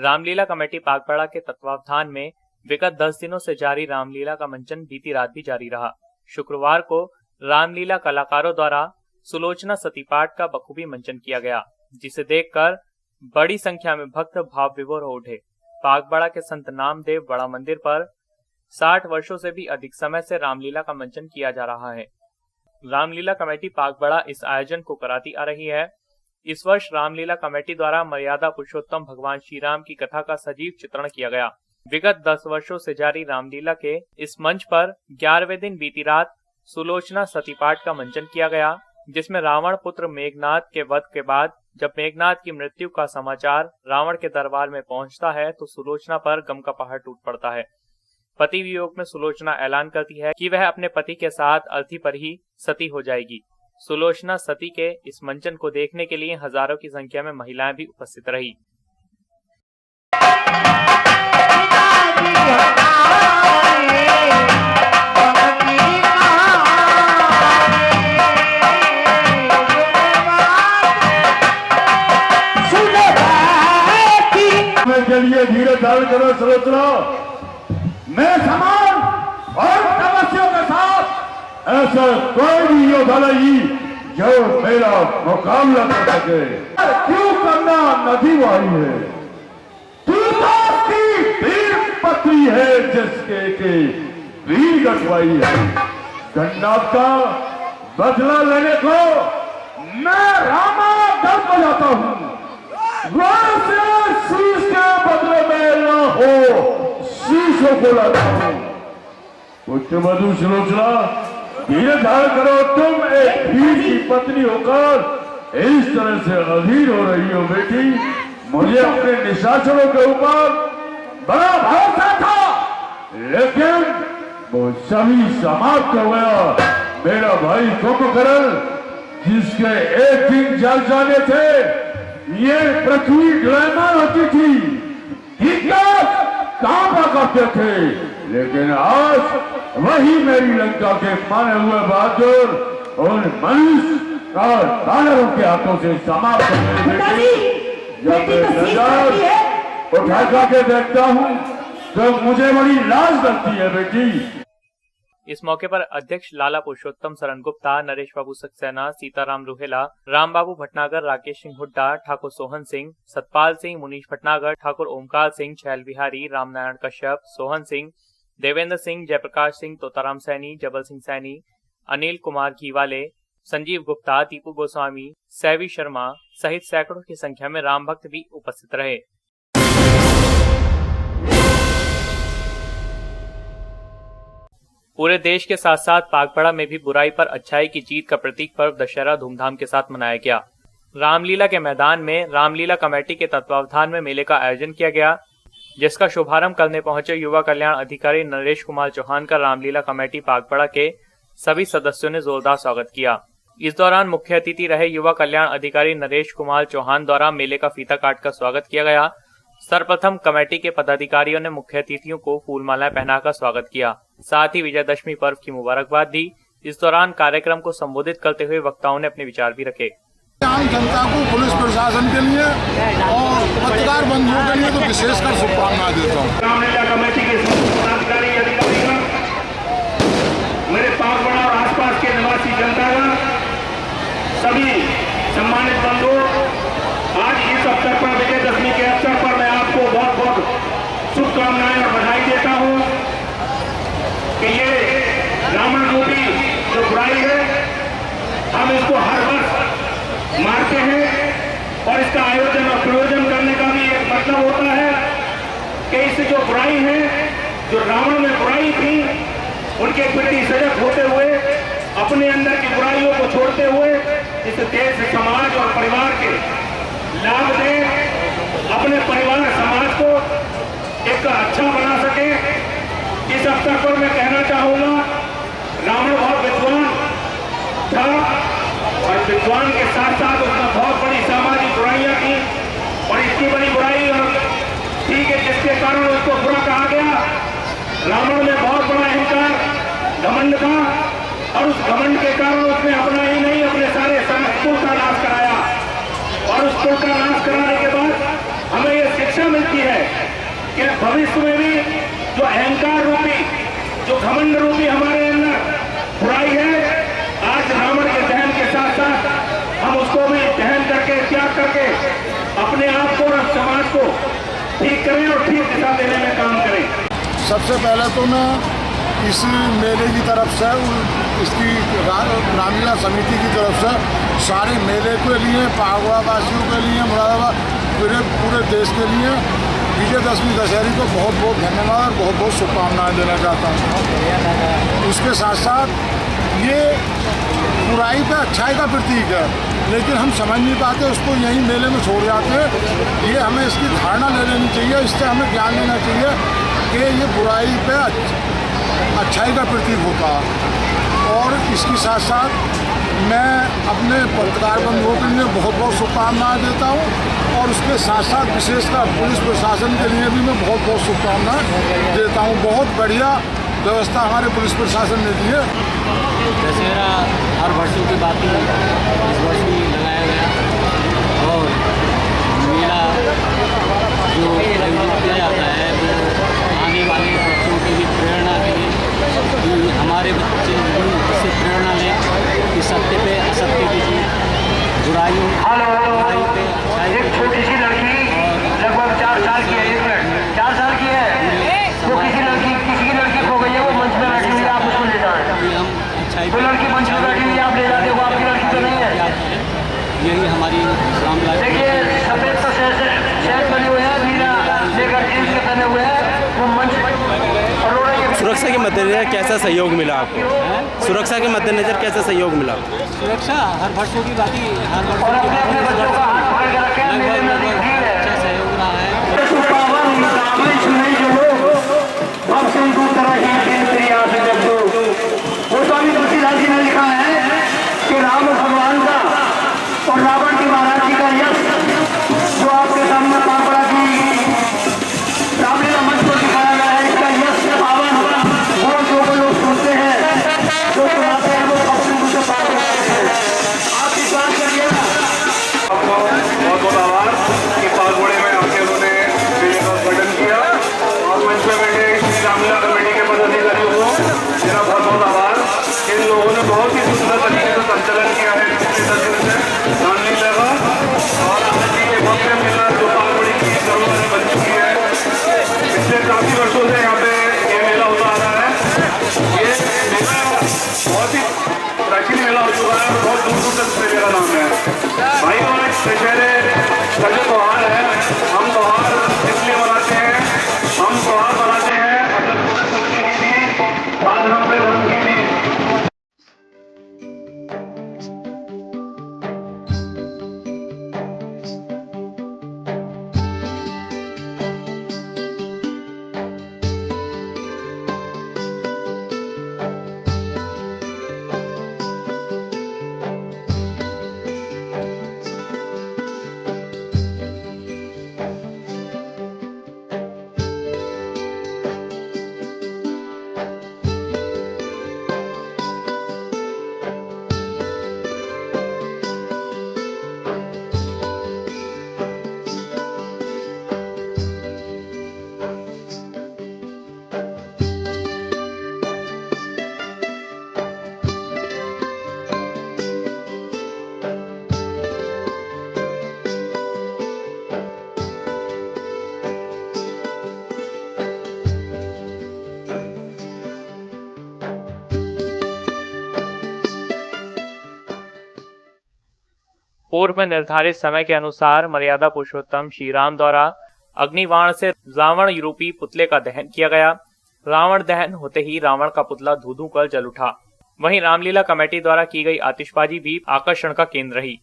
Ramlila committee पागपड़ा के तत्वावधान में विगत 10 दिनों से जारी रामलीला का मंचन बीती रात भी जारी रहा। शुक्रवार को रामलीला कलाकारों द्वारा सुलोचना सती पाठ का बखूबी मंचन किया गया, जिसे देखकर बड़ी संख्या में भक्त भाव विभोर हो उठे। पागपड़ा के संत नामदेव बड़ा मंदिर पर 60 वर्षों से भी अधिक समय से रामलीला का मंचन किया जा रहा है। रामलीला कमेटी पागपड़ा इस आयोजन को कराती आ रही है। इस वर्ष रामलीला कमेटी द्वारा मर्यादा पुरुषोत्तम भगवान श्री राम की कथा का सजीव चित्रण किया गया। विगत 10 वर्षों से जारी रामलीला के इस मंच पर 11वें दिन बीती रात सुलोचना सती पाठ का मंचन किया गया, जिसमें रावण पुत्र मेघनाद के वध के बाद जब मेघनाद की मृत्यु का समाचार रावण के दरबार में पहुंचता है तो सुलोचना पर गम का पहाड़ टूट पड़ता है। पति वियोग में सुलोचना ऐलान करती है कि वह अपने पति के साथ अर्थी पर ही सती हो जाएगी। सुलोचना सती के इस मंचन को देखने के लिए हजारों की संख्या में महिलाएं भी उपस्थित रही। चलिए धीरे धारण करो सुलोचना, मैं समान और तपस्या के साथ ऐसा कोई भी योद्धा नहीं जो मेरा मुकाबला कर सके। क्यों करना नदी वाली है, तू की वीर पत्री है जिसके के वीर गठवाई है। गन्नाथ का बदला लेने को मैं रामा दल बजाता हूँ, वैसे शीश के बदले में न हो शीशों को लाता हूँ। पुत्र मधु सुलोचना धीरे धारण करो, तुम एक वीर की पत्नी होकर इस तरह से अधीर हो रही हो। बेटी, मुझे अपने निशाचरों के ऊपर बड़ा भरोसा था, लेकिन वो सभी समाप्त हो गया। मेरा भाई कुंभकर्ण जिसके एक दिन जल जाने थे ये पृथ्वी ग्लैमर होती थी, कांपा करते थे, लेकिन आज वही मेरी लंका के माने हुए बहादुर उन मनुष्य और दानवों के हाथों से समाप्त हो गए। जब मैं नजर उठा के देखता हूँ तो मुझे बड़ी लाज लगती है। बेटी, इस मौके पर अध्यक्ष लाला पुरुषोत्तम शरण गुप्ता, नरेश बाबू सक्सेना, सीताराम रुहेला, राम बाबू भटनागर, राकेश सिंह हुड्डा, ठाकुर सोहन सिंह, सतपाल सिंह, मुनीश भटनागर, ठाकुर ओमकार सिंह, छैल बिहारी, रामनारायण कश्यप, सोहन सिंह, देवेंद्र सिंह, जयप्रकाश सिंह, तोताराम सैनी, जबल सिंह सैनी, अनिल कुमार घीवाले, संजीव गुप्ता, दीपू गोस्वामी, सैवी शर्मा सहित सैकड़ों की संख्या में राम भक्त भी उपस्थित रहे। पूरे देश के साथ साथ पागपड़ा में भी बुराई पर अच्छाई की जीत का प्रतीक पर्व दशहरा धूमधाम के साथ मनाया गया। रामलीला के मैदान में रामलीला कमेटी के तत्वावधान में मेले का आयोजन किया गया, जिसका शुभारंभ करने पहुंचे युवा कल्याण अधिकारी नरेश कुमार चौहान का रामलीला कमेटी पागपड़ा के सभी सदस्यों ने जोरदार स्वागत किया। इस दौरान मुख्य अतिथि रहे युवा कल्याण अधिकारी नरेश कुमार चौहान द्वारा मेले का फीता काट कर स्वागत किया गया। सर्वप्रथम कमेटी के पदाधिकारियों ने मुख्य अतिथियों को फूलमालाएं पहनाकर स्वागत किया, साथ ही विजयदशमी पर्व की मुबारकबाद दी। इस दौरान कार्यक्रम को संबोधित करते हुए वक्ताओं ने अपने विचार भी रखे। आम जनता को, पुलिस प्रशासन के लिए और पत्रकार बंधुओं के लिए तो विशेषकर शुभकामनाएं देता हूँ। रामलीला कमेटी के पदाधिकारी अधिकारियों, मेरे पागपड़ा और आसपास के निवासी जनता, सभी सम्मानित बंधुओं, आज इस अवसर पर, विजयदशमी के अवसर पर मैं आपको बहुत बहुत शुभकामनाएं और बधाई देता हूँ कि ये रावण रूपी जो बुराई है, हम इसको हर वर्ष मारते हैं और इसका आयोजन और प्रयोजन करने का भी एक मतलब होता है कि इससे जो बुराई है, जो रावण में बुराई थी, उनके प्रति सजग होते हुए, अपने अंदर की बुराइयों को छोड़ते हुए इस देश, समाज और परिवार के लाभ दें, अपने परिवार समाज को एक अच्छा बना सके। इस अवसर पर मैं कहना चाहूंगा, रावण बहुत विद्वान था और विद्वान के साथ साथ उसने बहुत बड़ी सामाजिक बुराइयां की और इतनी बड़ी बुराई और ठीक है जिसके कारण उसको बुरा कहा गया। रावण में बहुत बड़ा अहंकार, घमंड था और उस घमंड के कारण उसने अपना ही नहीं, अपने सारे कुल का नाश कराया और उस कुल का नाश कराने के बाद हमें यह शिक्षा मिलती है कि भविष्य में भी जो अहंकार रूपी, जो घमंड रूपी हमारे अंदर बुराई है, आज रावण के दहन के साथ साथ हम उसको भी दहन करके, त्याग करके अपने आप को और समाज को ठीक करें और ठीक दिशा देने में काम करें। सबसे पहले तो मैं इस मेले की तरफ से, इसकी रामलीला समिति की तरफ से सारे मेले के लिए, पागुड़ा वासियों के लिए, मुरादाबाद पूरे देश के लिए विजयदशमी दशहरी को बहुत बहुत धन्यवाद और बहुत बहुत शुभकामनाएं देना चाहता हूँ। उसके साथ साथ ये बुराई पे अच्छाई का प्रतीक है, लेकिन हम समझ नहीं पाते, उसको यहीं मेले में छोड़ जाते हैं। ये हमें इसकी धारणा ले लेनी चाहिए, इससे हमें ज्ञान लेना चाहिए कि ये बुराई पे अच्छाई का प्रतीक होता है। और इसके साथ साथ मैं अपने पत्रकार बंधुओं के लिए बहुत बहुत शुभकामनाएं देता हूं और उसके साथ साथ विशेषकर पुलिस प्रशासन के लिए भी मैं बहुत बहुत शुभकामनाएं देता हूं। बहुत बढ़िया व्यवस्था हमारे पुलिस प्रशासन ने दी है। दशहरा हर वर्षों की बात है, इस वर्ष भी लगाया गया और मेला जो आयोजित किया जाता है वो आने वाले बच्चों की भी प्रेरणा के लिए, कि हमारे बच्चे भी इससे प्रेरणा लें कि सत्य पे असत्य की जीत, बुराई पे अच्छाई। एक छोटी सी लड़की लगभग 4 साल की है, 4 साल की है, वो किसी की लड़की खो गई है, वो मंच में बैठी हुई है, आप उसको ले जाए। वो लड़की मंच में बैठी हुई है, आप ले जाते हो, आपकी लड़की तो नहीं है। यही हमारी रामलीला। देखिए सफेद तो शहर बने हुए हैं, नीला लेकर जींस के पहने हुए हैं, वो मंच सुरक्षा के मद्देनजर कैसा सहयोग मिला आपको? सुरक्षा के मद्देनजर कैसा सहयोग मिला? सुरक्षा हर वर्षों की बात ही, हर वर्षों की बात अच्छा सहयोग रहा है। वो स्वामी तुलसीदास जी ने लिखा है कि राम भगवान का और रावण की महाराज जी का यश जो आपके सामने पापड़ा की रामलीला मंच पर दिखाया गया है, इसका यश पावन वो जो लोग सुनते हैं, जो सुनाते हैं, वो अपने मुझे पावन करते हैं। आप विश्वास करिए ना। आपको बहुत बहुत आभार कि पागोड़े में आके उन्होंने मेले का उद्घाटन किया और मंच पे बैठे रामलीला कमेटी के पदाधिकारियों को मेरा बहुत बहुत आभार। इन लोगों ने बहुत ही सुंदर तरीके से संचालन किया है पिछले 10 दिन से रामलीला का, और आज ये भव्य मेला जो पागोड़ी की धरोहर बन चुकी है। पिछले काफी वर्षों से यहाँ पे ये मेला होता आ रहा है। ये मेला बहुत ही प्राचीन मेला हो चुका है, बहुत दूर दूर तक मेले का नाम है। भाई और दशहरे का जो त्यौहार है, हम त्यौहार इसलिए मनाते हैं, हम त्यौहार मनाते हैं आज हम पे धर्म की भी। पूर्व में निर्धारित समय के अनुसार मर्यादा पुरुषोत्तम श्री राम द्वारा अग्निबाण से रावण रूपी पुतले का दहन किया गया। रावण दहन होते ही रावण का पुतला धू-धू कर जल उठा। वहीं रामलीला कमेटी द्वारा की गई आतिशबाजी भी आकर्षण का केंद्र रही।